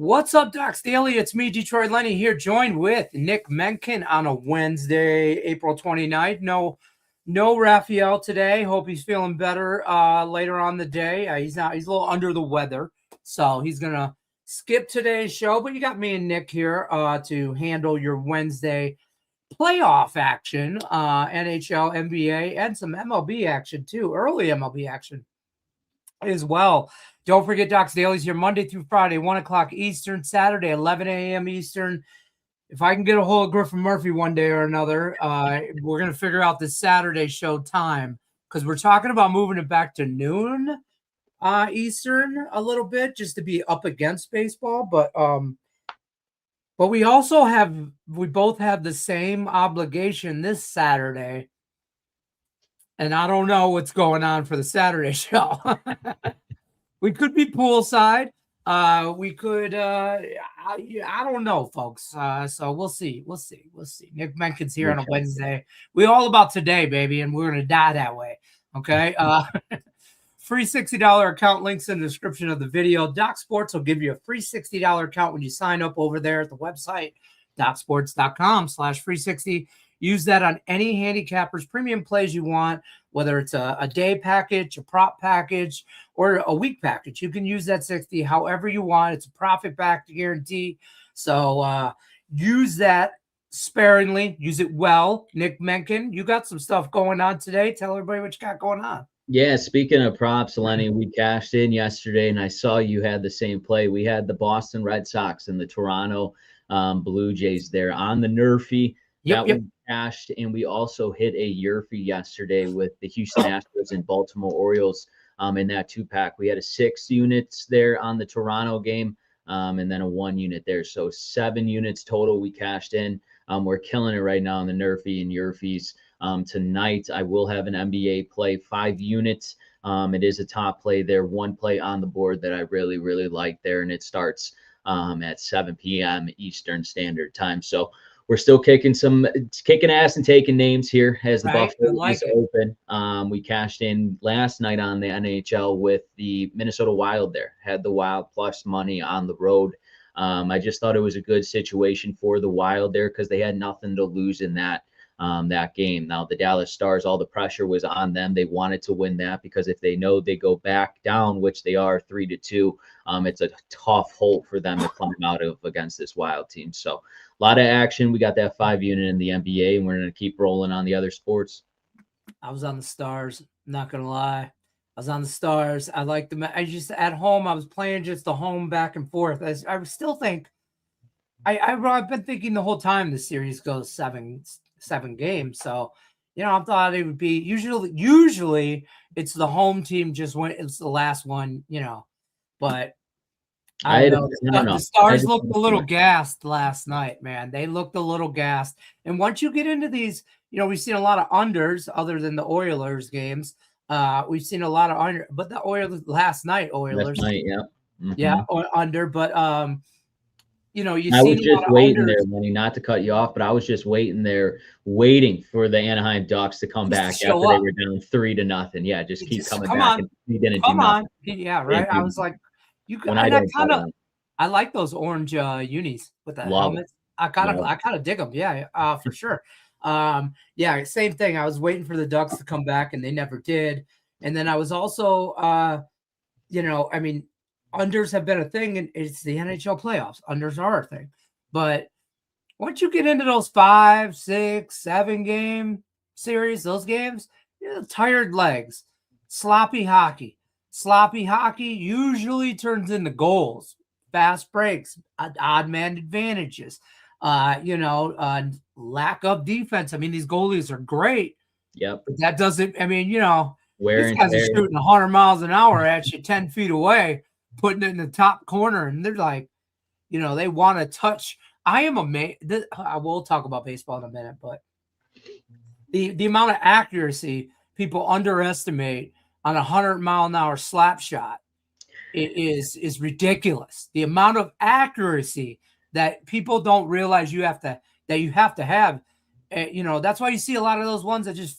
What's up, Docs Daily? It's me, Detroit Lenny, here, joined with Nick Mencken on a Wednesday, April 29th. No Raphael today. Hope he's feeling better later on the day. He's a little under the weather, so he's gonna skip today's show. But you got me and Nick here to handle your Wednesday playoff action, NHL, NBA, and some MLB action too. Early MLB action as well. Don't forget, Docs Daily's here Monday through Friday, 1 o'clock Eastern, Saturday, 11 a.m. Eastern. If I can get a hold of Griffin Murphy one day or another, we're going to figure out the Saturday show time because we're talking about moving it back to noon Eastern a little bit just to be up against baseball. But we both have the same obligation this Saturday. And I don't know what's going on for the Saturday show. We could be poolside. We could, I don't know, folks. So we'll see. Nick Mencken's here on a Wednesday. We're all about today, baby, and we're going to die that way. Okay. Free $60 account links in the description of the video. Doc Sports will give you a free $60 account when you sign up over there at the website, docsports.com/free60. Use that on any handicappers premium plays you want, whether it's a day package, a prop package, or a week package. You can use that 60 however you want. It's a profit back guarantee. So use that sparingly. Use it well. Nick Mencken, you got some stuff going on today. Tell everybody what you got going on. Yeah, speaking of props, Lenny, we cashed in yesterday, and I saw you had the same play. We had the Boston Red Sox and the Toronto Blue Jays there on the NRFI. Yep. We cashed, and we also hit a YRFI yesterday with the Houston Astros and Baltimore Orioles in that two-pack. We had a 6 units there on the Toronto game and then a 1 unit there. So 7 units total we cashed in. We're killing it right now in the NRFI and YRFIs. Tonight, I will have an NBA play, 5 units. It is a top play there, 1 play on the board that I really, really like there, and it starts at 7 p.m. Eastern Standard Time. So we're still kicking ass and taking names here as the Buffalo is open. We cashed in last night on the NHL with the Minnesota Wild there. Had the Wild plus money on the road. I just thought it was a good situation for the Wild there because they had nothing to lose in that game. Now, the Dallas Stars, all the pressure was on them. They wanted to win that because if they know they go back down, which they are 3-2, it's a tough hole for them to climb out of against this Wild team. So a lot of action. We got that 5 unit in the NBA, and we're going to keep rolling on the other sports. I was on the Stars. Not going to lie. I was on the Stars. I like them. I just at home, I was playing just the home back and forth. I still think I've been thinking the whole time the series goes seven games. So, I thought it would be usually it's the home team just when it's the last one, but I don't know. The Stars looked a little gassed last night, man. They looked a little gassed. And once you get into these, we've seen a lot of unders other than the Oilers games. We've seen a lot of under, but the Oilers last night, yeah. Mm-hmm. Yeah, under, but I was just waiting there, Lenny, not to cut you off, but I was just waiting for the Anaheim Ducks to come back after they were down 3-0. Yeah, just keep coming back. And he didn't do nothing. Yeah, right. I was like, I like those orange unis with the helmets. I kind of dig them. Yeah, for sure. Yeah, same thing. I was waiting for the Ducks to come back, and they never did. And then I was also, unders have been a thing, and it's the NHL playoffs. Unders are a thing. But once you get into those 5, 6, 7 game series, those games, tired legs, sloppy hockey. Sloppy hockey usually turns into goals, fast breaks, odd man advantages, lack of defense. I mean, these goalies are great. Yep. But that doesn't, these guys are shooting 100 miles an hour at you 10 feet away, putting it in the top corner, and they're like, they want to touch. I am amazed. I will talk about baseball in a minute, but the amount of accuracy people underestimate on a 100-mile-an-hour slap shot is ridiculous. The amount of accuracy that people don't realize you have to have. That's why you see a lot of those ones that just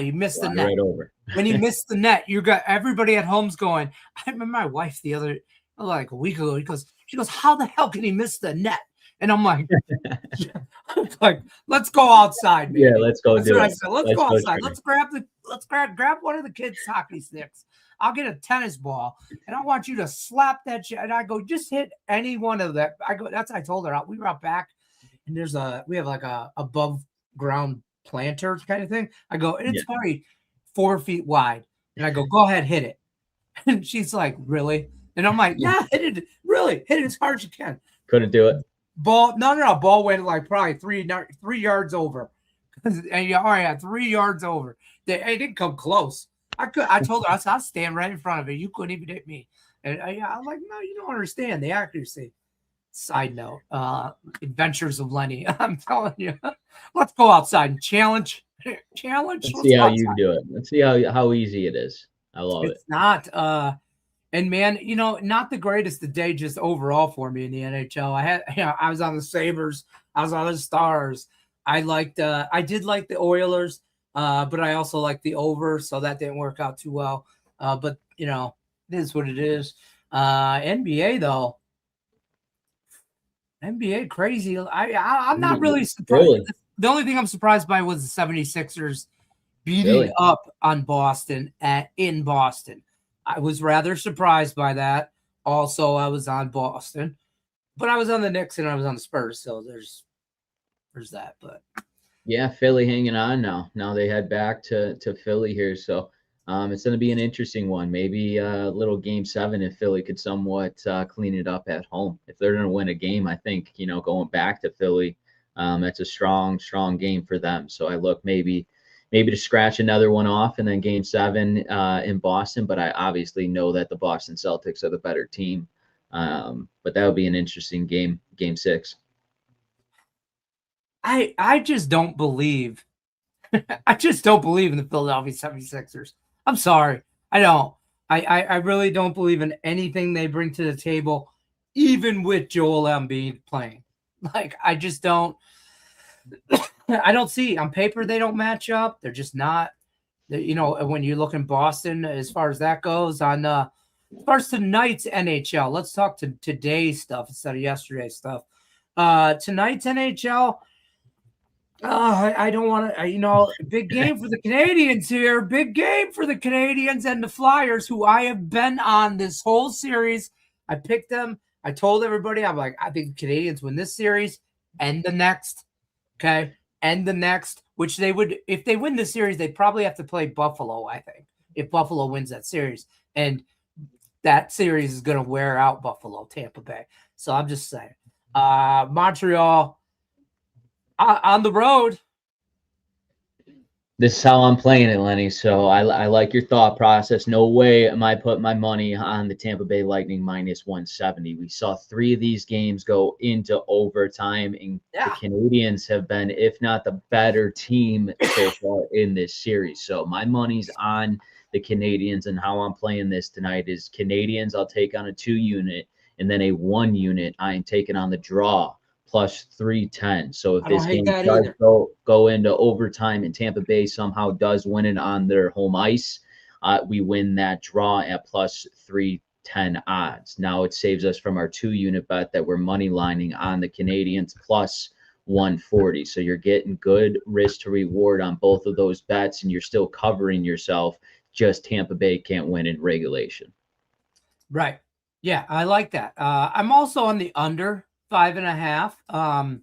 you missed the net. Right over. When you miss the net, you got everybody at home's going. I remember my wife the other like a week ago. She goes, how the hell can he miss the net? And I'm like, let's go outside, baby. Yeah, let's go. That's do what it. I said. Let's go outside. Let's grab one of the kids' hockey sticks. I'll get a tennis ball, and I want you to slap that shit. And I go, just hit any one of that. I go, that's what I told her. We were out back, and we have like a above ground planter kind of thing. I go, and it's probably 4 feet wide. And I go, go ahead, hit it. And she's like, really? And I'm like, yeah, hit it. Really, hit it as hard as you can. Couldn't do it. Ball, no. Ball went like probably 3 yards over. And you already had 3 yards over. They didn't come close. I told her, I said, I'll stand right in front of it. You couldn't even hit me. And I'm like, no, you don't understand the accuracy. Side note, Adventures of Lenny. I'm telling you, let's go outside and challenge. Let's see how you do it. Let's see how easy it is. I love it. It's not. And man, not the greatest of day just overall for me in the NHL. I was on the Sabres. I was on the Stars. I did like the Oilers, but I also liked the over, so that didn't work out too well. But it is what it is. NBA though, NBA crazy. I'm not really surprised. Really? The only thing I'm surprised by was the 76ers beating up on Boston in Boston. I was rather surprised by that. Also, I was on Boston, but I was on the Knicks and I was on the Spurs. So there's that. But yeah, Philly hanging on now. Now they head back to Philly here. So it's going to be an interesting one. Maybe a little game 7 if Philly could somewhat clean it up at home. If they're going to win a game, I think, going back to Philly, that's a strong game for them. So I look maybe to scratch another one off and then game 7 in Boston. But I obviously know that the Boston Celtics are the better team. But that would be an interesting game 6. I just don't believe. I just don't believe in the Philadelphia 76ers. I'm sorry. I don't. I really don't believe in anything they bring to the table, even with Joel Embiid playing. Like, I just don't. I don't see on paper they don't match up. They're just not. When you look in Boston, as far as that goes, as far as tonight's NHL, let's talk to today's stuff instead of yesterday's stuff. Tonight's NHL. I don't want to, big game for the Canadians here. Big game for the Canadians and the Flyers, who I have been on this whole series. I picked them. I told everybody, I'm like, I think the Canadians win this series and the next. Okay. And the next, which they would, if they win the series, they probably have to play Buffalo, I think, if Buffalo wins that series. And that series is going to wear out Buffalo, Tampa Bay. So I'm just saying. Montreal on the road. This is how I'm playing it, Lenny. So I like your thought process. No way am I putting my money on the Tampa Bay Lightning minus 170. We saw 3 of these games go into overtime, and the Canadians have been, if not the better team so far in this series. So my money's on the Canadians, and how I'm playing this tonight is Canadians I'll take on a 2 unit, and then a 1 unit I am taking on the draw. Plus 310. So if this game does go into overtime and Tampa Bay somehow does win it on their home ice, we win that draw at plus 310 odds. Now it saves us from our 2 unit bet that we're money lining on the Canadians plus 140. So you're getting good risk to reward on both of those bets, and you're still covering yourself. Just Tampa Bay can't win in regulation. Right. Yeah, I like that. I'm also on the under 5.5.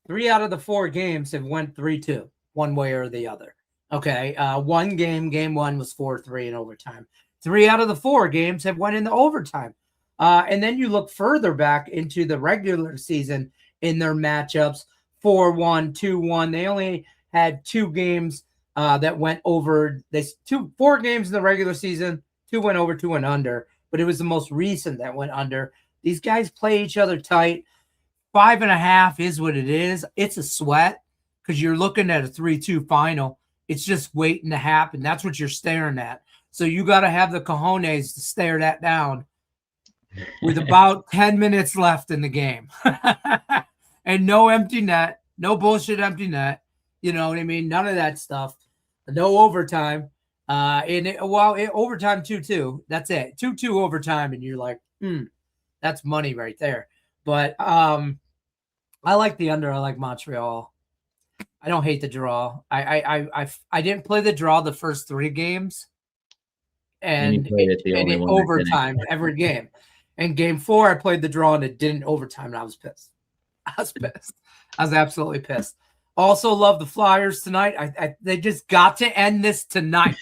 3 out of the 4 games have went 3-2, one way or the other. Okay. One game 1 was 4-3 in overtime. 3 out of the 4 games have went into overtime. And then you look further back into the regular season in their matchups, 4-1, 2-1. They only had 2 games that went over. 4 games in the regular season, 2 went over, 2 went under. But it was the most recent that went under. These guys play each other tight. 5.5 is what it is. It's a sweat because you're looking at a 3-2 final. It's just waiting to happen. That's what you're staring at. So you got to have the cojones to stare that down with about 10 minutes left in the game. And no empty net, no bullshit empty net. You know what I mean? None of that stuff. No overtime. Overtime 2-2. That's it. 2-2 overtime, and you're like, that's money right there. But I like the under. I like Montreal. I don't hate the draw. I didn't play the draw the first 3 games, And you and played it the only it one that didn't. overtime every game. And game 4, I played the draw and it didn't overtime, and I was pissed. I was absolutely pissed. Also, love the Flyers tonight. They just got to end this tonight.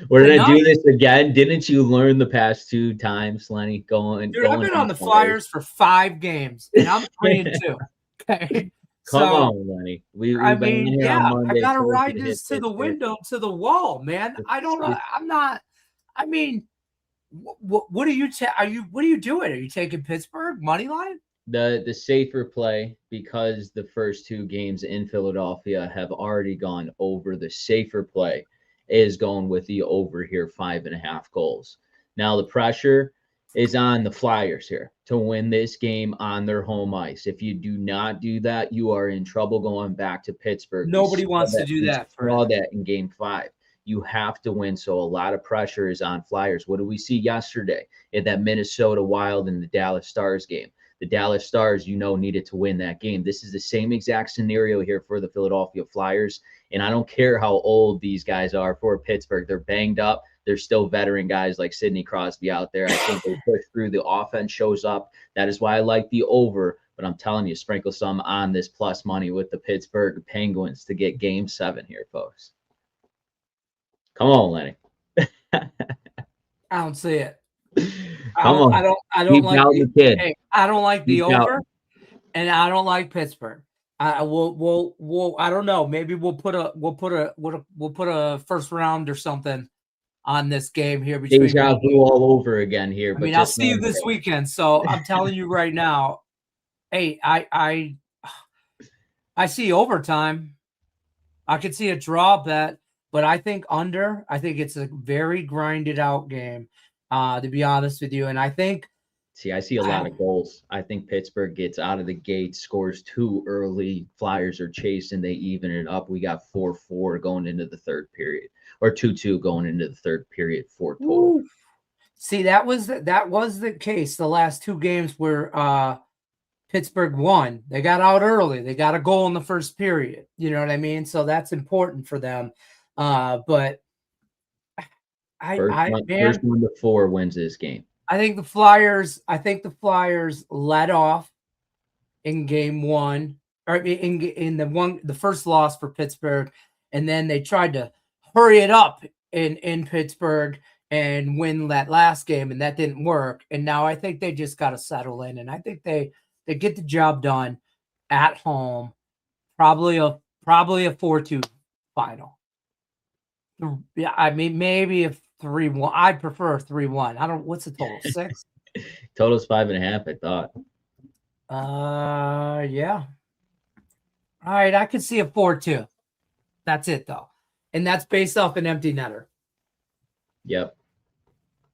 We're gonna do this again. Didn't you learn the past 2 times, Lenny? I've been on the Flyers for 5 games, and I'm 3-2. Okay. Come on, Lenny. We've been here on Monday. I gotta ride this to the window, to the wall, man. I don't know. I'm not. I mean, what are you doing? Are you taking Pittsburgh money line? The safer play, because the first 2 games in Philadelphia have already gone over. The safer play is going with the over here, 5.5 goals. Now the pressure is on the Flyers here to win this game on their home ice. If you do not do that, you are in trouble going back to Pittsburgh. Nobody wants to do that. We saw that in game 5. You have to win. So a lot of pressure is on Flyers. What did we see yesterday in that Minnesota Wild and the Dallas Stars game? The Dallas Stars, needed to win that game. This is the same exact scenario here for the Philadelphia Flyers. And I don't care how old these guys are for Pittsburgh. They're banged up. They're still veteran guys like Sidney Crosby out there. I think they push through. The offense shows up. That is why I like the over. But I'm telling you, sprinkle some on this plus money with the Pittsburgh Penguins to get game 7 here, folks. Come on, Lenny. I don't see it. Come on. I don't like the kid. Hey, I don't like the over, and I don't like Pittsburgh. We'll I don't know. Maybe we'll put a first round or something on this game here between deja vu all over again here. I mean, I'll see you this weekend. So I'm telling you right now, hey, I see overtime. I could see a draw bet, but I think under. I think it's a very grinded out game. To be honest with you, and I think. See, I see a lot of goals. I think Pittsburgh gets out of the gate, scores too early. Flyers are chasing. They even it up. We got 4-4 going into the third period, or 2-2 going into the third period, 4 total. Ooh. See, that was the case the last 2 games where Pittsburgh won. They got out early. They got a goal in the first period. You know what I mean? So that's important for them. But first 1 to 4 wins this game. I think the Flyers led off in game 1, or in the first loss for Pittsburgh, and then they tried to hurry it up in Pittsburgh and win that last game, and that didn't work. And now I think they just got to settle in, and I think they get the job done at home. Probably a 4-2 final. Yeah, I mean maybe a 3-1. I prefer 3-1. I don't. What's the total? 6. Total's 5.5. I thought. Yeah. All right, I could see a 4-2. That's it though, and that's based off an empty netter. Yep.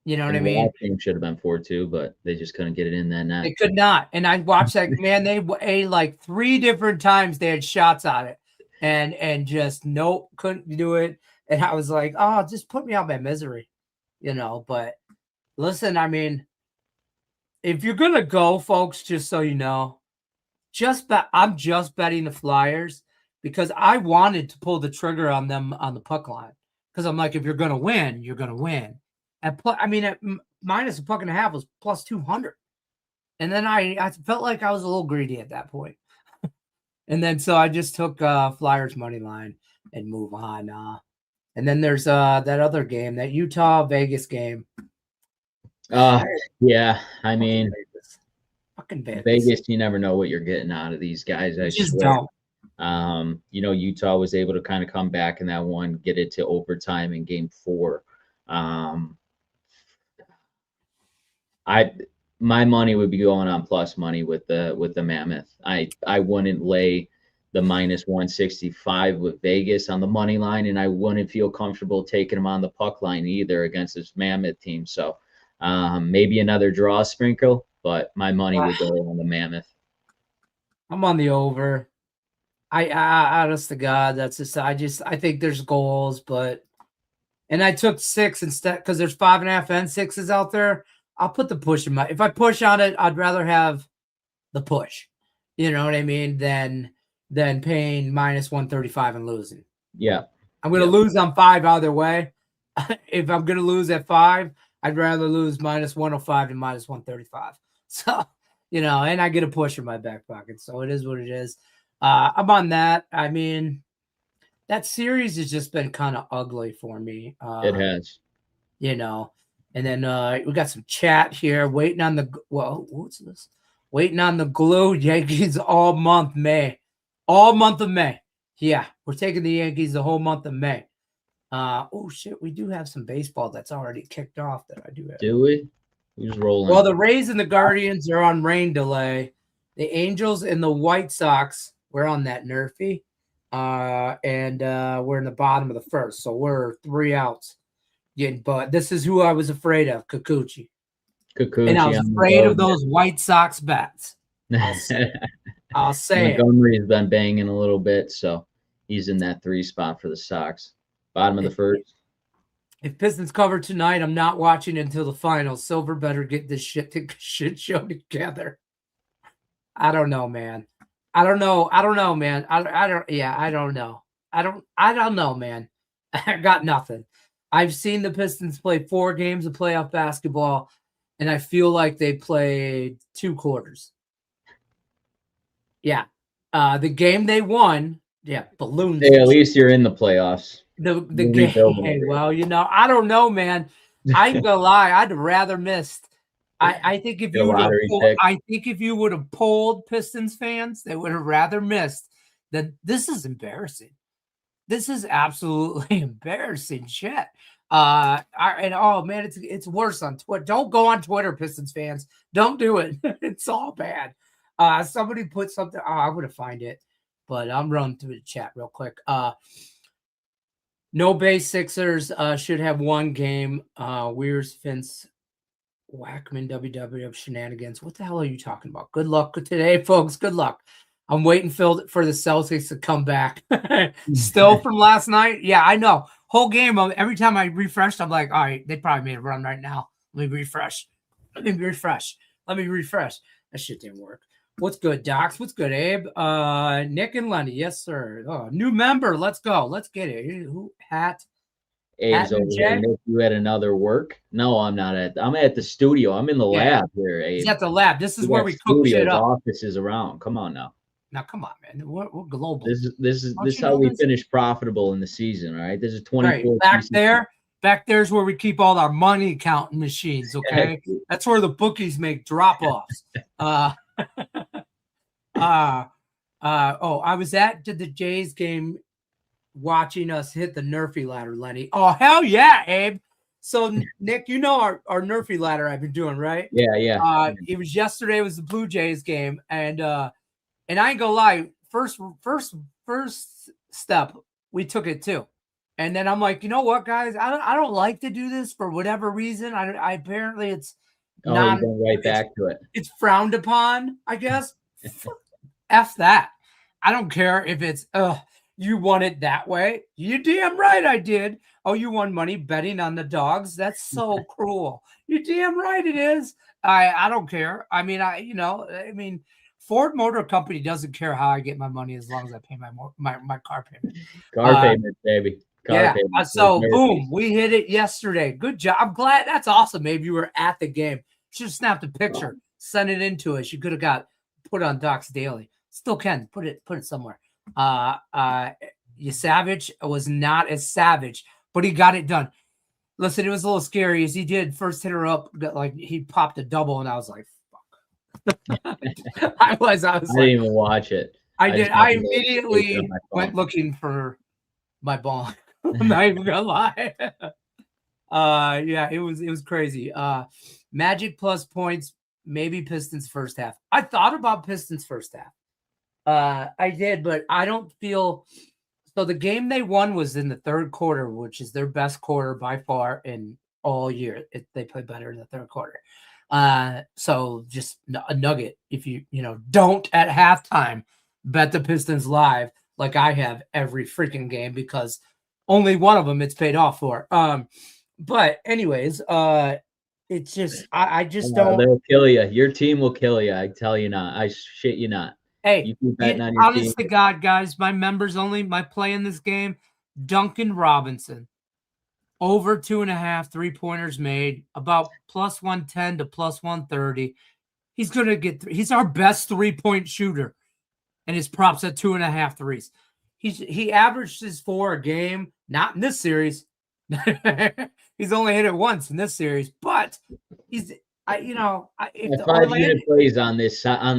You know what I mean? That game should have been 4-2, but they just couldn't get it in that net. They could not. And I watched that. Man, they like 3 different times they had shots on it, and just nope, couldn't do it. And I was like, oh, just put me out of my misery, But listen, I mean, if you're going to go, folks, just so you know, I'm just betting the Flyers because I wanted to pull the trigger on them on the puck line. Because I'm like, if you're going to win, you're going to win. At minus a puck and a half was plus 200. And then I felt like I was a little greedy at that point. And then so I just took Flyers money line and move on. And then there's that other game, that Utah-Vegas game. Yeah, I mean, fucking Vegas. Vegas, you never know what you're getting out of these guys. I just swear. Don't. Utah was able to kind of come back in that one, get it to overtime in game 4. My money would be going on plus money with the Mammoth. I wouldn't lay the minus 165 with Vegas on the money line, and I wouldn't feel comfortable taking them on the puck line either against this Mammoth team. So maybe another draw sprinkle, but my money would go on the Mammoth. I'm on the over. I honest to God, that's just I think there's goals, but and I took 6 instead because there's 5.5 and 6s out there. I'll put the push in my. If I push on it, I'd rather have the push. You know what I mean? Than paying -135 and losing. Yeah. I'm going to lose on 5 either way. If I'm going to lose at 5, I'd rather lose -105 than -135. So, and I get a push in my back pocket. So it is what it is. I'm on that. I mean, that series has just been kind of ugly for me. It has. And then we got some chat here waiting on what's this? Waiting on the glue. Yankees all month May. All month of May. Yeah, we're taking the Yankees the whole month of May. Oh, shit. We do have some baseball that's already kicked off that I do have. Do we? Who's rolling? Well, the Rays and the Guardians are on rain delay. The Angels and the White Sox, we're on that NRFI. And we're in the bottom of the first. So we're 3 outs. But this is who I was afraid of, Kikuchi. And I was afraid of those White Sox bats. I'll say Montgomery's been banging a little bit, so he's in that 3 spot for the Sox. Bottom of the first. If Pistons cover tonight, I'm not watching until the finals. Silver better get this shit show together. I don't know, man. I don't know, man. I don't know. I don't know, man. I got nothing. I've seen the Pistons play 4 games of playoff basketball, and I feel like they played 2 quarters. Yeah. The game they won, balloons. Hey, at least you're in the playoffs. The game. Hey, well, I don't know, man. I ain't gonna lie. I'd rather missed. I think if you would have polled Pistons fans, they would have rather missed. That this is embarrassing. This is absolutely embarrassing shit. It's worse on Twitter. Don't go on Twitter, Pistons fans. Don't do it. It's all bad. Somebody put something. I would have find it, but I'm running through the chat real quick. No base Sixers should have 1 game. Weirs, Vince, Wackman, WWF shenanigans. What the hell are you talking about? Good luck today, folks. Good luck. I'm waiting for the Celtics to come back. Still from last night? Yeah, I know. Whole game, every time I refreshed, I'm like, all right, they probably made a run right now. Let me refresh. That shit didn't work. What's good, Docs? What's good, Abe? Nick and Lenny. Yes, sir. Oh, new member. Let's go. Let's get it. Who? Abe's over here. Nick, you at another work? No, I'm not I'm at the studio. I'm in the lab here, Abe. He's at the lab. This is where we cook shit up. Offices around. Come on now. Now, come on, man. We're global. This is how we finish profitable in the season, all right? This is 24. Right. Back there's where we keep all our money counting machines, okay? That's where the bookies make drop-offs. I was at the Jays game watching us hit the NRFI ladder, Lenny. Oh, hell yeah, Abe. So, Nick, our NRFI ladder I've been doing, right? Yeah. It was yesterday. It was the Blue Jays game, and I ain't gonna lie. First step, we took it too, and then I'm like, you know what, guys? I don't like to do this for whatever reason. I apparently it's not right back to it. It's frowned upon, I guess. F that. I don't care if it's you won it that way. You damn right I did. Oh, you won money betting on the dogs. That's so cruel. You damn right it is. I don't care. I mean, Ford Motor Company doesn't care how I get my money as long as I pay my car payment. Car payment, baby. Car payment. So boom, we hit it yesterday. Good job. I'm glad. That's awesome. Maybe you were at the game. Should have snapped a picture, sent it into us. You could have got put on Docs Daily. Still can put it somewhere. Savage was not as savage, but he got it done. Listen, it was a little scary as he did first hitter up, like he popped a double, and I was like, fuck. I didn't even watch it. I did. I immediately went looking for my ball. I'm not even gonna lie. It was crazy. Magic plus points, maybe Pistons first half. I thought about Pistons first half. I did, but I don't feel so. The game they won was in the third quarter, which is their best quarter by far in all year. They play better in the third quarter. So just a nugget. If you don't at halftime bet the Pistons live like I have every freaking game, because only one of them it's paid off for. But anyways, it's just I just don't. They'll kill you. Your team will kill you. I tell you not. I shit you not. Hey, You keep betting on your honest team. to God, guys, my members only. My play in this game, Duncan Robinson, over 2.5 3-pointers made, about plus 110 to plus 130. He's gonna get. He's our best 3-point shooter, and his props at 2.5 threes. He averages 4 a game. Not in this series. He's only hit it once in this series, but he's. If the 5-unit plays on the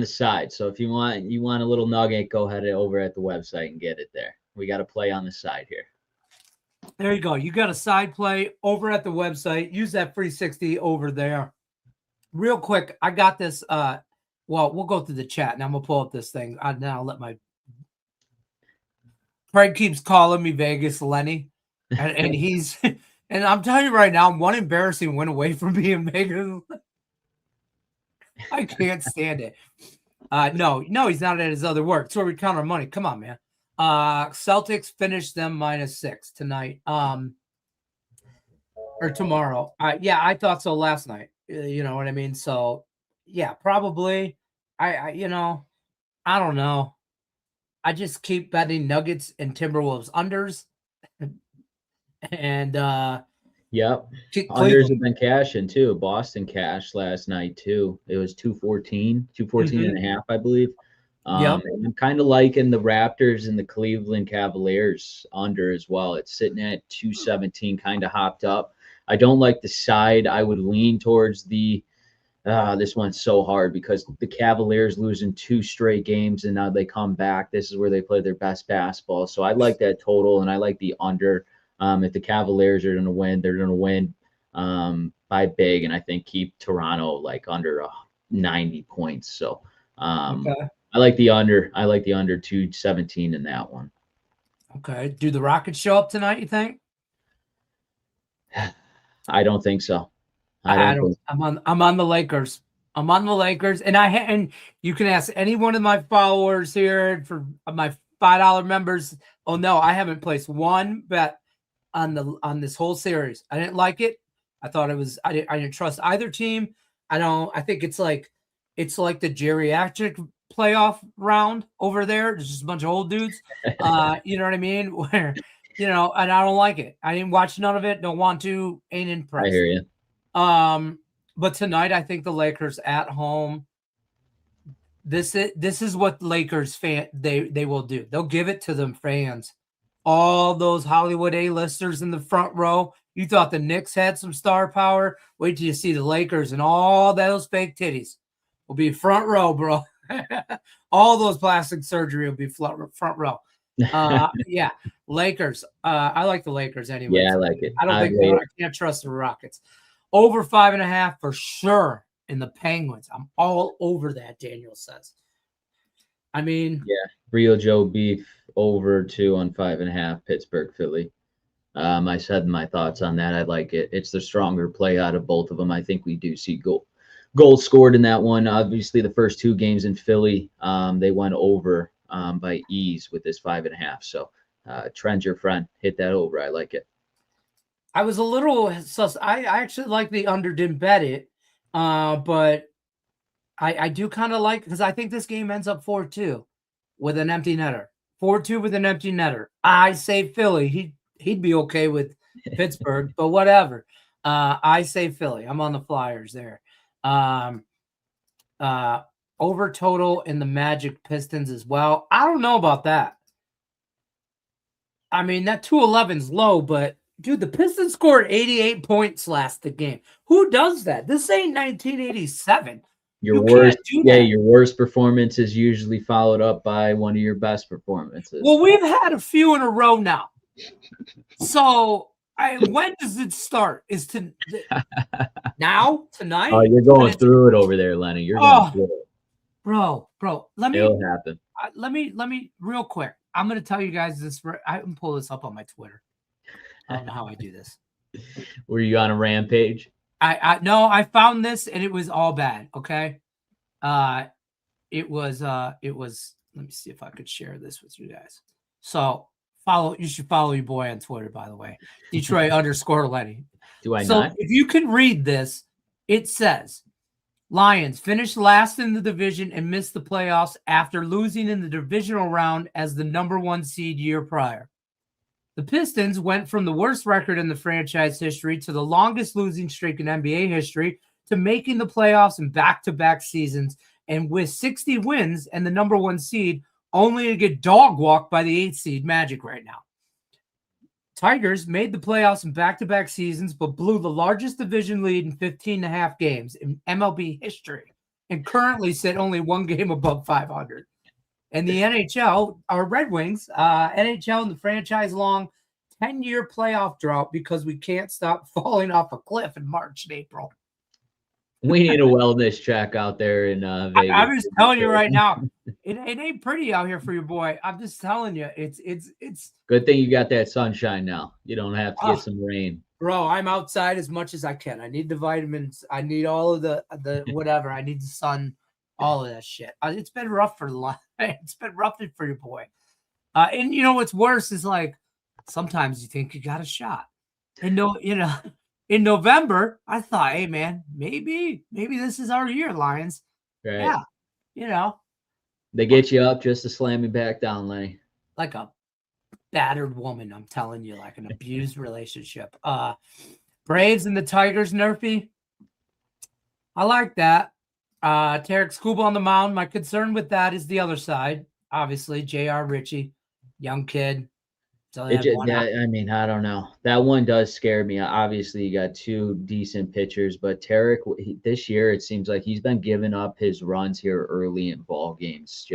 side. So if you want a little nugget, go ahead over at the website and get it there. We got to play on the side here. There you go. You got a side play over at the website. Use that free 60 over there. Real quick, I got this. Well, we'll go through the chat, and I'm gonna pull up this thing. Now I'll let my Craig keeps calling me Vegas Lenny, and he's and I'm telling you right now, I'm one embarrassing win away from being Vegas. I can't stand it. No, he's not at his other work. So we count our money. Come on, man. Celtics finished them -6 tonight. Or tomorrow. Yeah, I thought so last night. You know what I mean? So yeah, probably. I don't know. I just keep betting Nuggets and Timberwolves unders. And yep. Unders have been cashing too. Boston cashed last night too. It was 214 and a half, I believe. Yep. And I'm kind of liking the Raptors and the Cleveland Cavaliers under as well. It's sitting at 217, kind of hopped up. I don't like the side. I would lean towards the this one's so hard because the Cavaliers losing 2 straight games and now they come back. This is where they play their best basketball. So I like that total and I like the under. If the Cavaliers are going to win, they're going to win by big, and I think keep Toronto like under 90 points. So okay. I like the under. I like the under 217 in that one. Okay. Do the Rockets show up tonight, you think? I don't think so. I don't. I'm on the Lakers. I'm on the Lakers, and and you can ask any one of my followers here for my $5 members. Oh no, I haven't placed one bet on this whole series. I didn't like it. I thought it was. I didn't trust either team. I think it's like the geriatric playoff round over there. There's just a bunch of old dudes. You know what I mean? Where and I don't like it. I didn't watch none of it. Don't want to. Ain't impressed. I hear you. But tonight I think the Lakers at home. This is what Lakers fan they will do. They'll give it to them fans. All those Hollywood A-listers in the front row. You thought the Knicks had some star power. Wait till you see the Lakers and all those fake titties will be front row, bro. All those plastic surgery will be front row. Yeah, Lakers. I like the Lakers anyway. Yeah, I like it. I can't trust the Rockets. Over 5.5 for sure in the Penguins. I'm all over that, Daniel says. I mean, yeah, Real Joe Beef over 2 on 5.5, Pittsburgh, Philly. I said my thoughts on that. I like it. It's the stronger play out of both of them. I think we do see goals scored in that one. Obviously, the first 2 games in Philly, they went over by ease with this 5.5. So, Trent's your friend. Hit that over. I like it. I was a little sus. I actually like the under, didn't bet it, but I do kind of like, because I think this game ends up 4-2 with an empty netter. 4-2 with an empty netter. I say Philly. He'd be okay with Pittsburgh, but whatever. I say Philly. I'm on the Flyers there. Over total in the Magic Pistons as well. I don't know about that. I mean, that 211's low, but dude, the Pistons scored 88 points last game. Who does that? This ain't 1987. Your worst performance is usually followed up by one of your best performances. Well, we've had a few in a row now. So when does it start? Is to now, tonight? Oh, you're going through it over there, Lenny. You're going through it. Bro. It'll happen. Let me real quick. I'm gonna tell you guys this. I can pull this up on my Twitter. I don't know how I do this. Were you on a rampage? No, I found this and it was all bad. Okay. It was let me see if I could share this with you guys. So You should follow your boy on Twitter, by the way. Detroit _ Lenny. Do I So not? if you can read this, it says Lions finished last in the division and missed the playoffs after losing in the divisional round as the #1 seed year prior. The Pistons went from the worst record in the franchise history to the longest losing streak in NBA history to making the playoffs in back-to-back seasons, and with 60 wins and the #1 seed, only to get dog walked by the 8th seed Magic right now. Tigers made the playoffs in back-to-back seasons, but blew the largest division lead in 15.5 games in MLB history, and currently sit only one game above 500. And the NHL, our Red Wings, NHL in the franchise-long 10-year playoff drought because we can't stop falling off a cliff in March and April. We need a wellness check out there in Vegas. I'm just telling you right now, it ain't pretty out here for your boy. I'm just telling you, it's good thing you got that sunshine now. You don't have to get some rain. Bro, I'm outside as much as I can. I need the vitamins. I need all of the whatever. I need the sun, all of that shit. It's been rough for it's been rough for your boy. And you know what's worse is like sometimes you think you got a shot. And in November, I thought, hey man, maybe this is our year, Lions. Right. Yeah. They get you up just to slam you back down, Lenny. Like a battered woman, I'm telling you, like an abused relationship. Braves and the Tigers, Nerfy. I like that. Tarek Skubal on the mound. My concern with that is the other side. Obviously, J.R. Ritchie, young kid. I don't know. That one does scare me. Obviously, you got two decent pitchers, but Tarek, this year, it seems like he's been giving up his runs here early in ball games.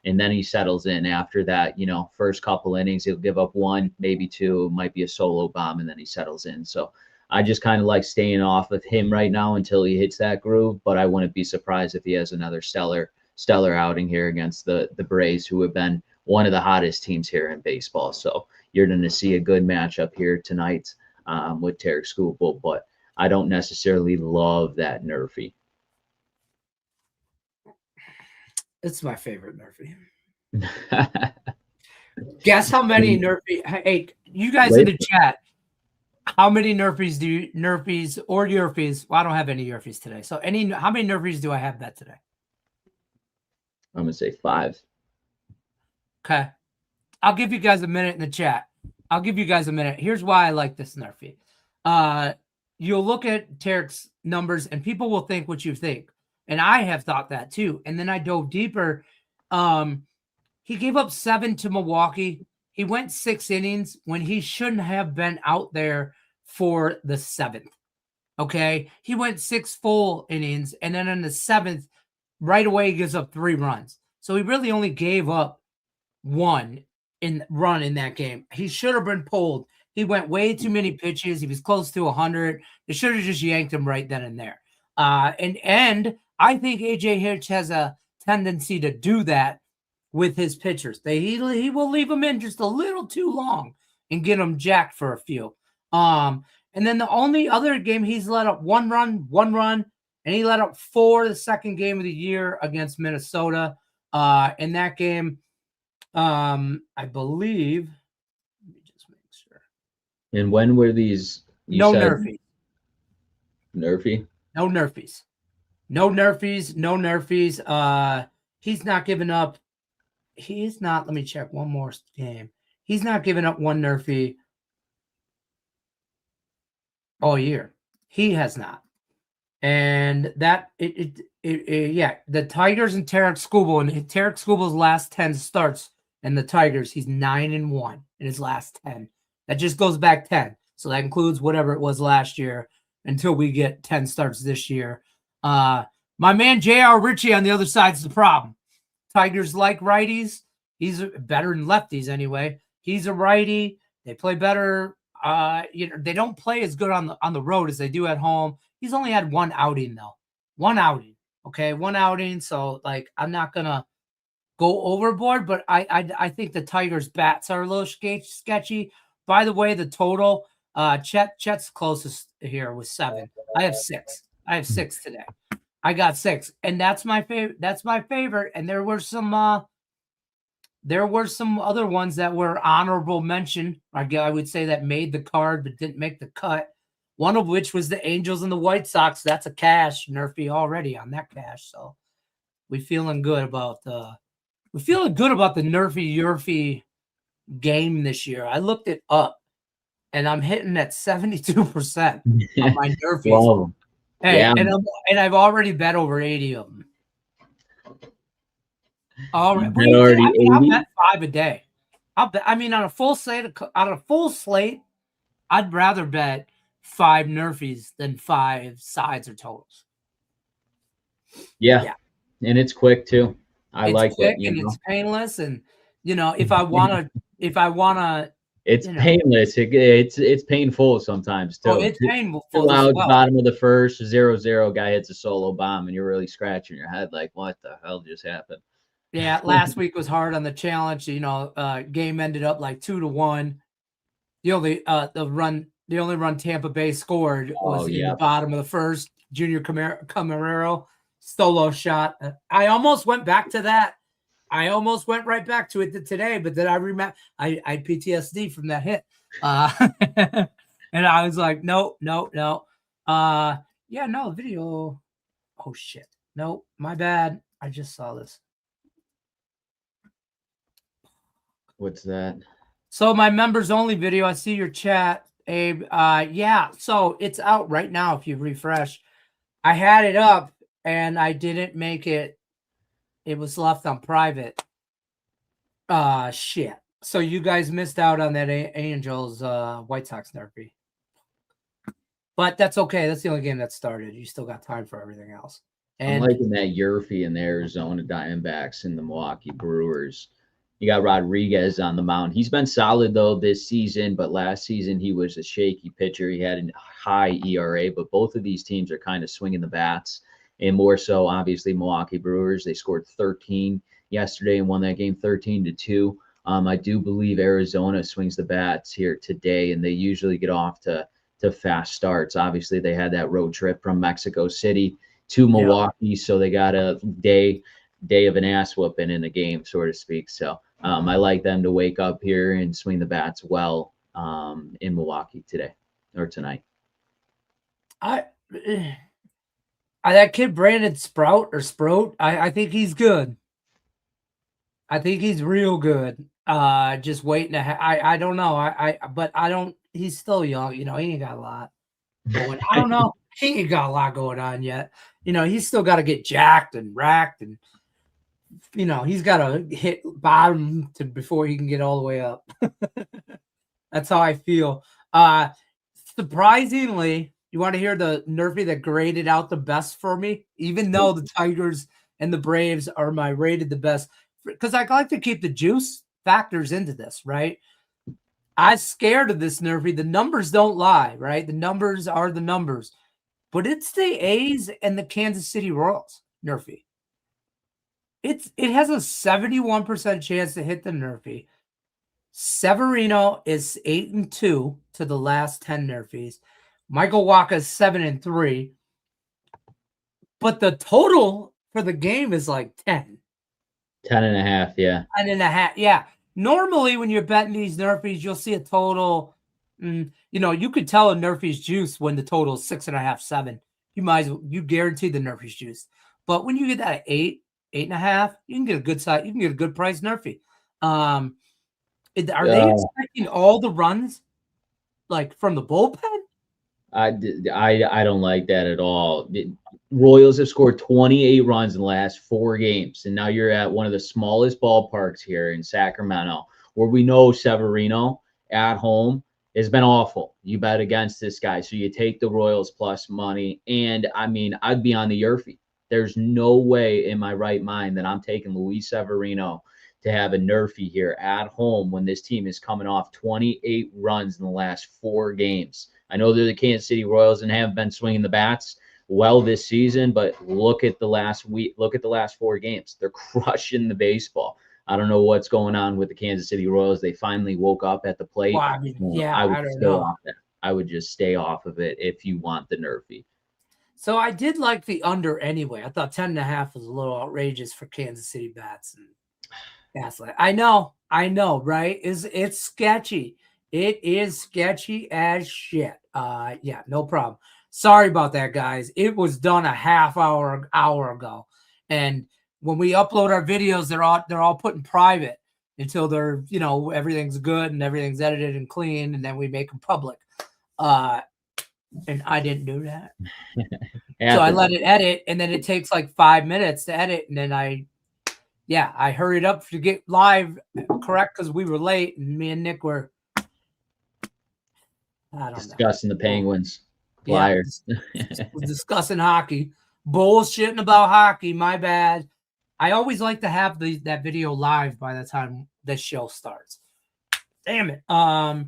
And then he settles in after that, first couple innings, he'll give up one, maybe two, might be a solo bomb, and then he settles in. So I just kind of like staying off of him right now until he hits that groove, but I wouldn't be surprised if he has another stellar outing here against the Braves, who have been one of the hottest teams here in baseball. So you're going to see a good matchup here tonight with Tarek Skubal, but I don't necessarily love that Nerfy. It's my favorite Nerfy. Guess how many Nerfy? Hey, you guys in the chat, how many Nerfies or Yerfies? Well, I don't have any Yerfies today. So how many Nerfies do I have bet today? I'm going to say 5. Okay. I'll give you guys a minute in the chat. I'll give you guys a minute. Here's why I like this Nerfy. You'll look at Tarek's numbers and people will think what you think. And I have thought that too. And then I dove deeper. He gave up 7 to Milwaukee. He went 6 innings when he shouldn't have been out there for the 7th. Okay. He went 6 full innings. And then in the 7th, right away, he gives up 3 runs. So he really only gave up 1 run in that game. He should have been pulled. He went way too many pitches. He was close to 100. They should have just yanked him right then and there. And I think AJ Hitch has a tendency to do that with his pitchers. He will leave them in just a little too long and get them jacked for a few. And then the only other game he's let up one run, and he let up 4 the second game of the year against Minnesota. In that game, I believe. Let me just make sure. And when were these? No Nerfy. Nerfy? No Nerfies. No Nerfies. No Nerfies. He's not giving up. He's not. Let me check one more game. He's not giving up 1 Nerfy all year. He has not. And that the Tigers and Tarek Skubal, and Tarek Skubal's last 10 starts and the Tigers, he's 9-1 in his last 10. That just goes back 10. So that includes whatever it was last year until we get 10 starts this year. My man J.R. Ritchie on the other side is the problem. Tigers like righties. He's better than lefties anyway. He's a righty. They play better. They don't play as good on the road as they do at home. He's only had 1 outing though. 1 outing. Okay, 1 outing. So like I'm not gonna go overboard, but I think the Tigers bats are a little sketchy. By the way, the total, Chet's closest here with 7. I have 6. I have 6 today. I got 6, and that's my favorite. And there were some there were some other ones that were honorable mention. I would say that made the card but didn't make the cut. One of which was the Angels and the White Sox. That's a cash NRFI already on that cash. So we're feeling good about the NRFI YRFI game this year. I looked it up, and I'm hitting at 72% on my NRFIs. Wow. Hey, Yeah. and I've already bet over 80 of them. All right, I'll bet 5 a day. On a full slate, I'd rather bet 5 NRFIs than 5 sides or totals. Yeah. And it's quick too. It's like quick it, and it's painless, and if I wanna, it's painless. It's painful sometimes too. Oh, it's painful. 2 outs, bottom of the first, 0-0, guy hits a solo bomb, and you're really scratching your head like, what the hell just happened? Yeah, last week was hard on the challenge. Game ended up like 2-1. The only run Tampa Bay scored was in the bottom of the first. Junior Camarero solo shot. I almost went back to that. I almost went right back to it today, but then I remember I PTSD from that hit. And I was like, no. Video. Oh shit. No, my bad. I just saw this. What's that? So my members only video. I see your chat, Abe. Yeah. So it's out right now. If you refresh, I had it up and I didn't make it. It was left on private. Shit. So you guys missed out on that Angels White Sox NRFI. But that's okay. That's the only game that started. You still got time for everything else. And I'm liking that YRFI in the Arizona Diamondbacks and the Milwaukee Brewers. You got Rodriguez on the mound. He's been solid, though, this season, but last season he was a shaky pitcher. He had a high ERA, but both of these teams are kind of swinging the bats, and more so, obviously, Milwaukee Brewers. They scored 13 yesterday and won that game 13-2. I do believe Arizona swings the bats here today, and they usually get off to fast starts. Obviously, they had that road trip from Mexico City to Milwaukee, so they got a day of an ass whooping in the game, so to speak. So I like them to wake up here and swing the bats well in Milwaukee today or tonight. That kid Brandon Sprout, I think he's good. I think he's real good. Just waiting to I don't know. But I don't. He's still young. He ain't got a lot going. I don't know. He ain't got a lot going on yet. He's still got to get jacked and racked, and he's got to hit bottom before he can get all the way up. That's how I feel. Surprisingly, you want to hear the NRFI that graded out the best for me, even though the Tigers and the Braves are my rated the best, because I like to keep the juice factors into this, right? I'm scared of this NRFI. The numbers don't lie, right? The numbers are the numbers. But it's the A's and the Kansas City Royals NRFI. It has a 71% chance to hit the NRFI. Severino is 8-2 to the last 10 NRFIs. Michael Wacha is 7-3. But the total for the game is like 10. 10.5, yeah. 10.5, yeah. Normally, when you're betting these NRFIs, you'll see a total. You could tell a NRFI's juice when the total is 6.5, 7. You guarantee the NRFI's juice. But when you get that at 8, 8.5, you can get a good side. You can get a good price NRFI. Are they expecting all the runs, like from the bullpen? I don't like that at all. Royals have scored 28 runs in the last 4 games, and now you're at one of the smallest ballparks here in Sacramento, where we know Severino at home has been awful. You bet against this guy, so you take the Royals plus money, and I'd be on the YRFI. There's no way in my right mind that I'm taking Luis Severino to have a NRFI here at home when this team is coming off 28 runs in the last 4 games. I know they're the Kansas City Royals and have been swinging the bats well this season, but look at the last week. Look at the last 4 games. They're crushing the baseball. I don't know what's going on with the Kansas City Royals. They finally woke up at the plate. Well, I don't know. I would just stay off of it if you want the NRFI. So I did like the under anyway. I thought 10.5 was a little outrageous for Kansas City bats. Gaslight. I know, right? It's sketchy. It is sketchy as shit. Yeah, no problem. Sorry about that, guys. It was done a half hour ago. And when we upload our videos, they're all put in private until they're, everything's good and everything's edited and clean, and then we make them public. And I didn't do that. So I let it edit, and then it takes like 5 minutes to edit, and then I hurried up to get live correct because we were late, and me and Nick were discussing the Penguins. Flyers. Discussing hockey, bullshitting about hockey. My bad. I always like to have that video live by the time this show starts. Damn it. Tampa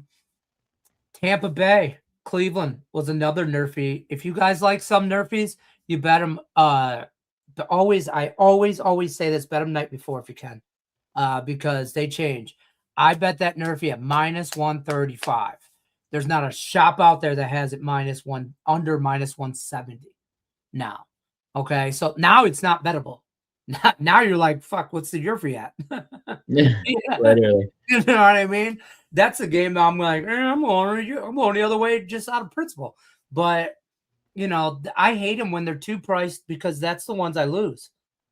Bay, Cleveland was another nerfie. If you guys like some nerfies, you bet them. I always say this: bet them night before if you can, because they change. I bet that nerfie at -135. There's not a shop out there that has it -1 under -170 now. Okay, so now it's not bettable. Now you're like, fuck, what's the nerfie at? Literally. You know what I mean? That's a game that I'm like, I'm going the other way just out of principle. But I hate them when they're too priced because that's the ones I lose.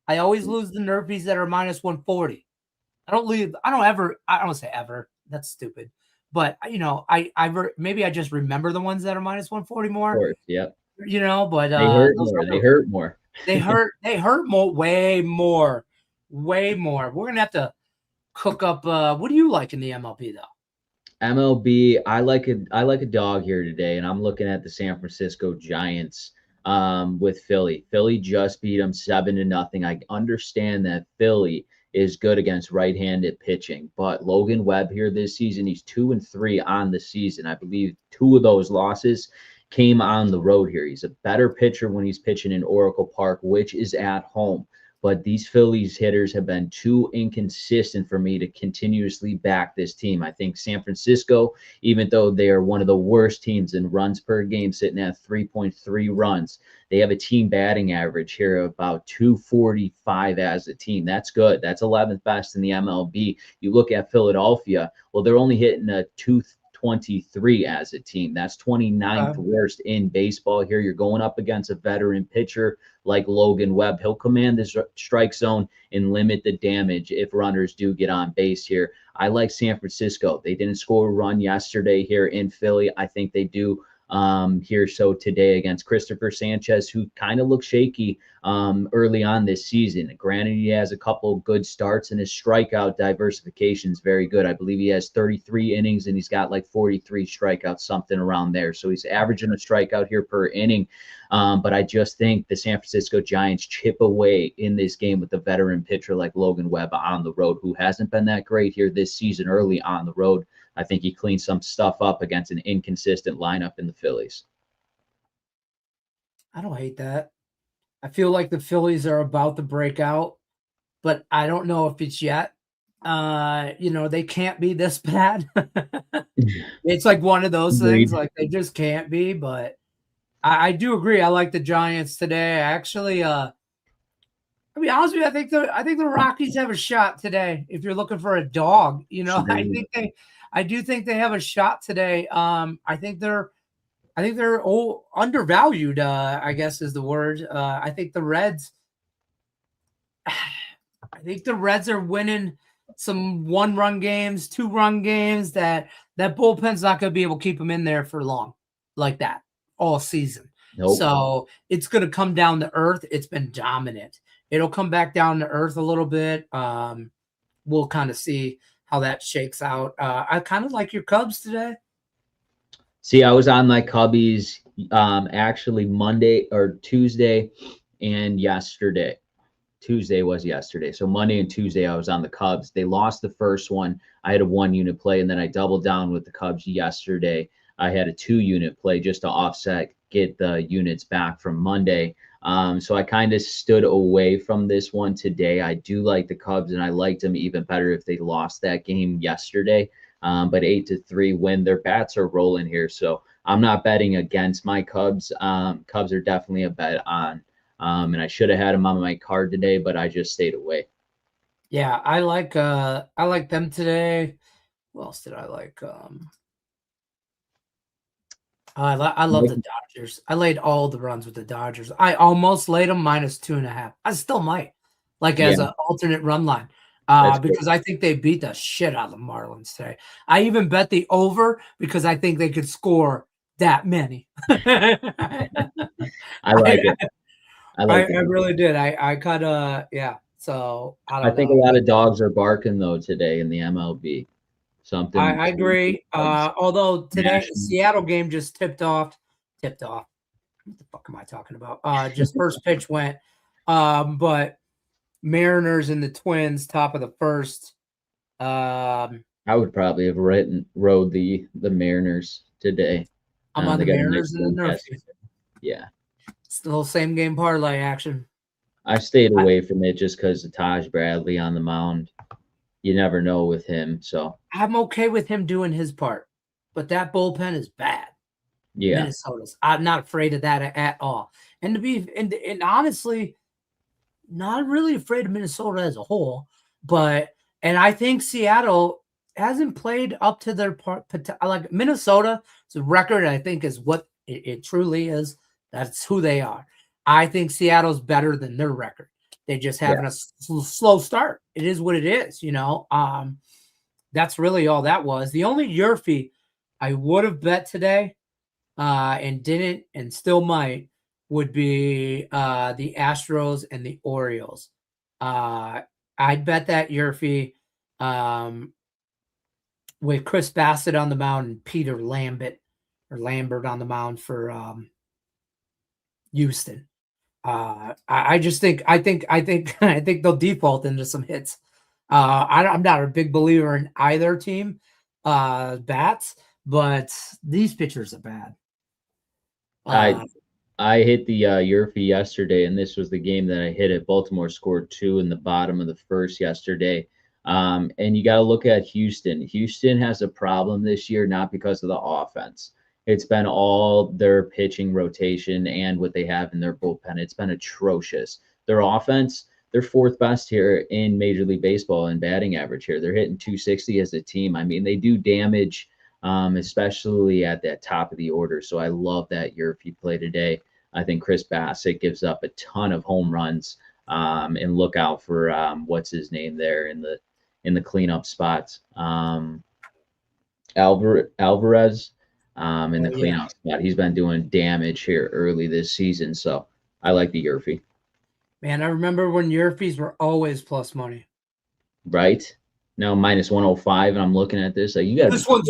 I always lose the nerfies that are -140. I don't say ever. That's stupid. But maybe I just remember the ones that are -140 more. Of course, yep. But they hurt more. They hurt more. They hurt more, way more. We're gonna have to cook up. What do you like in the MLB though? MLB, I like a dog here today, and I'm looking at the San Francisco Giants with Philly. Philly just beat them 7-0. I understand that Philly is good against right-handed pitching, but Logan Webb here this season, he's 2-3 on the season. I believe 2 of those losses came on the road here. He's a better pitcher when he's pitching in Oracle Park, which is at home. But these Phillies hitters have been too inconsistent for me to continuously back this team. I think San Francisco, even though they are one of the worst teams in runs per game, sitting at 3.3 runs, they have a team batting average here of about 245 as a team. That's good. That's 11th best in the MLB. You look at Philadelphia, well, they're only hitting a 223 as a team. That's 29th worst in baseball here. You're going up against a veteran pitcher like Logan Webb. He'll command the strike zone and limit the damage if runners do get on base here. I like San Francisco. They didn't score a run yesterday here in Philly. I think they do here so today against Christopher Sanchez, who kind of looked shaky early on this season. Granted, he has a couple of good starts, and his strikeout diversification is very good. I believe he has 33 innings, and he's got like 43 strikeouts, something around there. So he's averaging a strikeout here per inning. But I just think the San Francisco Giants chip away in this game with a veteran pitcher like Logan Webb on the road, who hasn't been that great here this season early on the road. I think he cleaned some stuff up against an inconsistent lineup in the Phillies. I don't hate that. I feel like the Phillies are about to break out, but I don't know if it's yet. They can't be this bad. It's like one of those things, like they just can't be, but I do agree. I like the Giants today. Actually, I'll be honest with you, I think the Rockies have a shot today. If you're looking for a dog, I do think they have a shot today. I think they're undervalued, I guess is the word. I think the Reds are winning some 1-run games, 2-run games that bullpen's not going to be able to keep them in there for long like that all season. Nope. So it's going to come down to earth. It's been dominant. It'll come back down to earth a little bit. We'll kind of see how that shakes out. I kind of like your Cubs today. See, I was on my Cubbies actually Monday or Tuesday and yesterday. Tuesday was yesterday. So Monday and Tuesday, I was on the Cubs. They lost the first one. I had a 1-unit play, and then I doubled down with the Cubs yesterday. I had a 2-unit play just to offset, get the units back from Monday. So I kind of stood away from this one today. I do like the Cubs, and I liked them even better if they lost that game yesterday. But 8-3 win. Their bats are rolling here, so I'm not betting against my Cubs. Cubs are definitely a bet on. And I should have had them on my card today, but I just stayed away. Yeah, I like them today. Who else did I like? I love the Dodgers. I laid all the runs with the Dodgers. I almost laid them -2.5. I still might, like Yeah, as an alternate run line, that's good. because I think they beat the shit out of the Marlins today. I even bet the over because I think they could score that many. I, I like it. I I like it. really did. I kind of yeah. So I I don't think a know. lot of dogs are barking though today in the MLB. Something I agree. Although today national. Seattle game just tipped off. Tipped off. What the fuck am I talking about? Just first pitch went. But Mariners and the Twins, top of the first. I would probably have rode the Mariners today. I'm on They the got a nice Mariners and win the Nerfies. yesterday. Yeah, Still same game parlay action. I stayed I, away from it just because of Taj Bradley on the mound. You never know with him. So I'm okay with him doing his part, but that bullpen is bad. yeah, Minnesota's. I'm not afraid of that at all. And to be and honestly, not really afraid of Minnesota as a whole, but and I think Seattle hasn't played up to their part. Like Minnesota's record, I think, is what it truly is. That's who they are. I think Seattle's better than their record. They just yeah. having a slow start. It is what it is, you know. That's really all that was. The only Yurfie I would have bet today, and didn't, and still might, would be the Astros and the Orioles. I'd bet that Yurfie with Chris Bassett on the mound and Peter Lambert on the mound for Houston. I just think I think they'll default into some hits. I'm not a big believer in either team bats, but these pitchers are bad. I I hit the Yurfie yesterday, and this was the game that I hit it. Baltimore scored 2 in the bottom of the first yesterday. And you got to look at Houston. Houston has a problem this year, not because of the offense. It's been all their pitching rotation and what they have in their bullpen. It's been atrocious. Their offense, they're fourth best here in Major League Baseball in batting average here. They're hitting 260 as a team. I mean, they do damage, especially at that top of the order. So I love that Yurfie play today. I think Chris Bassett gives up a ton of home runs, and look out for what's his name there in the cleanup spots. Alvarez in the cleanup spot. He's been doing damage here early this season, so I like the Yurfie. Man, I remember when Yurfies were always plus money. Right now, -105, and I'm looking at this. Like, you got this one's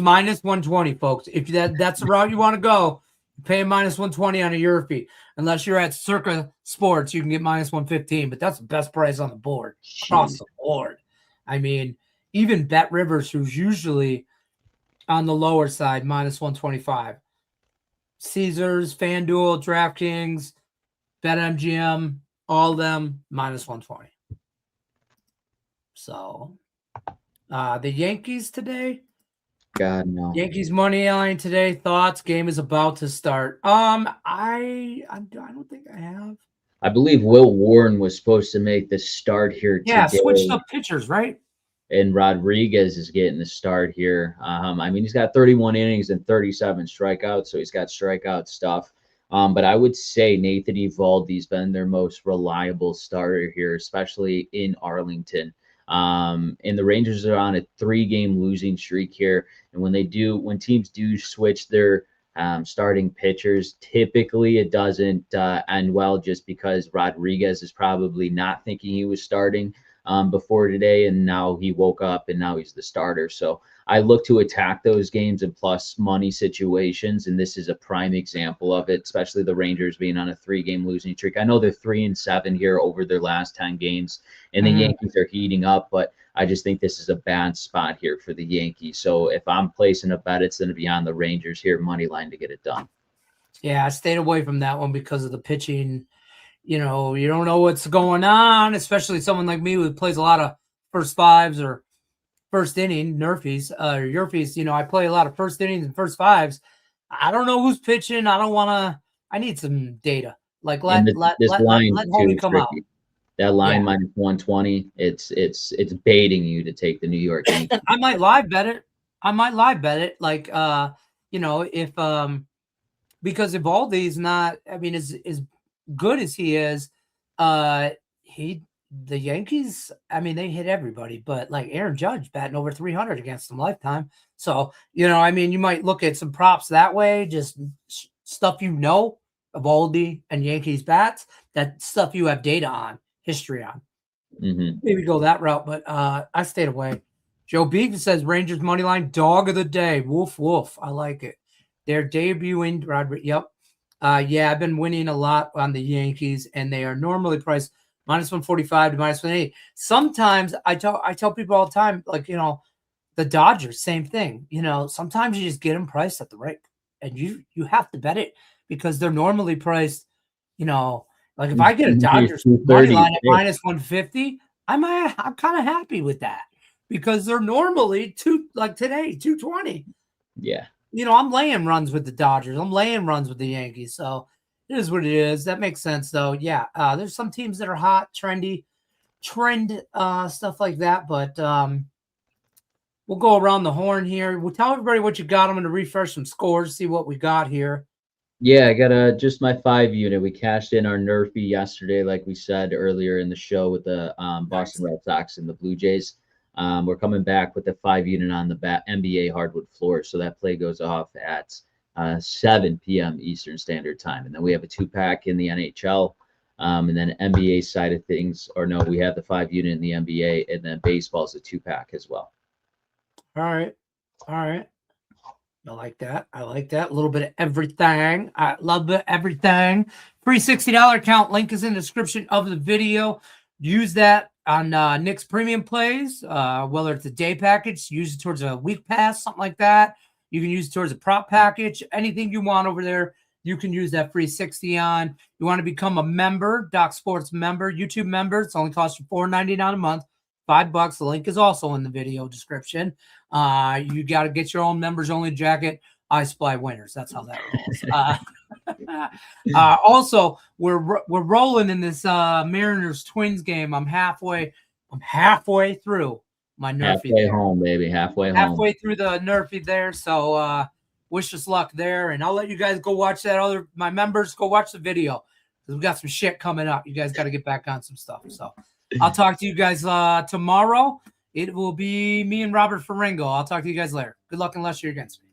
-120, folks. If that's the route you want to go, pay -120 on a Yurfie. Unless you're at Circa Sports, you can get -115, but that's the best price on the board across the board. I mean, even Bet Rivers, who's usually on the lower side, -125. Caesars, FanDuel, DraftKings, BetMGM, all of them -120. So the Yankees today. God no. Yankees money line today. Thoughts? Game is about to start. I don't think I have. I believe Will Warren was supposed to make the start here today. Yeah, switched up pitchers, right? And Rodriguez is getting the start here. I mean, he's got 31 innings and 37 strikeouts, so he's got strikeout stuff. But I would say Nathan Eovaldi's been their most reliable starter here, especially in Arlington. And the Rangers are on a 3-game losing streak here. And when teams do switch their starting pitchers, typically it doesn't end well, just because Rodriguez is probably not thinking he was starting before today, and now he woke up and now he's the starter. So I look to attack those games in plus money situations, and this is a prime example of it, especially the Rangers being on a 3-game losing streak. I know they're 3-7 here over their last 10 games, and the Yankees are heating up, but I just think this is a bad spot here for the Yankees. So if I'm placing a bet, it's going to be on the Rangers here, money line, to get it done. Yeah, I stayed away from that one because of the pitching. You know, you don't know what's going on, especially someone like me who plays a lot of first fives or first inning Nerfies or Yurfies. You know, I play a lot of first innings and first fives. I don't know who's pitching. I don't want to. I need some data. Like let this line Homie too come tricky. out. That line minus 120, it's baiting you to take the New York Yankees. I might live bet it. Like you know, if because Evaldi's not, I mean, as good as he is, the Yankees, I mean, they hit everybody, but like Aaron Judge batting over 300 against them lifetime. So, you know, I mean, you might look at some props that way, just stuff you know, Evaldi and Yankees bats, that stuff you have data on, history on. Maybe go that route, but I stayed away. Joe Beaton says Rangers money line dog of the day. Woof woof. I like it. They're debuting Rodriguez. Yep. Yeah, I've been winning a lot on the Yankees, and they are normally priced minus 145 to minus 180. Sometimes I tell people all the time, like, you know, the Dodgers, same thing. You know, sometimes you just get them priced at the right, and you have to bet it because they're normally priced, you know, like if I get a Dodgers money line at minus 150, I'm kind of happy with that because they're normally like today, 220. Yeah. You know, I'm laying runs with the Dodgers. I'm laying runs with the Yankees. So it is what it is. That makes sense, though. Yeah, there's some teams that are hot, trendy, stuff like that. But we'll go around the horn here. We'll tell everybody what you got. I'm going to refresh some scores, see what we got here. Yeah, I got just my 5 unit. We cashed in our NRFI yesterday, like we said earlier in the show, with the Boston Red Sox and the Blue Jays. We're coming back with the 5 unit on the NBA hardwood floor. So that play goes off at 7 p.m. Eastern Standard Time. And then we have a 2-pack in the NHL. And then NBA side of things, or no, we have the 5 unit in the NBA, and then baseball's a 2-pack as well. All right. I like that. A little bit of everything. I love everything. Free $60 account. Link is in the description of the video. Use that on Nick's premium plays, whether it's a day package, use it towards a week pass, something like that. You can use it towards a prop package. Anything you want over there, you can use that free 60 on. You want to become a member, Doc Sports member, YouTube member. It's only cost you $4.99 a month, $5. The link is also in the video description. You got to get your own members only jacket. I supply winners. That's how that rolls. Also, we're rolling in this Mariners Twins game. I'm halfway through my NRFI. Halfway home, baby. Halfway through the NRFI there. So wish us luck there, and I'll let you guys go watch that. My members, go watch the video because we got some shit coming up. You guys got to get back on some stuff. So I'll talk to you guys tomorrow. It will be me and Robert Faringo. I'll talk to you guys later. Good luck unless you're against me.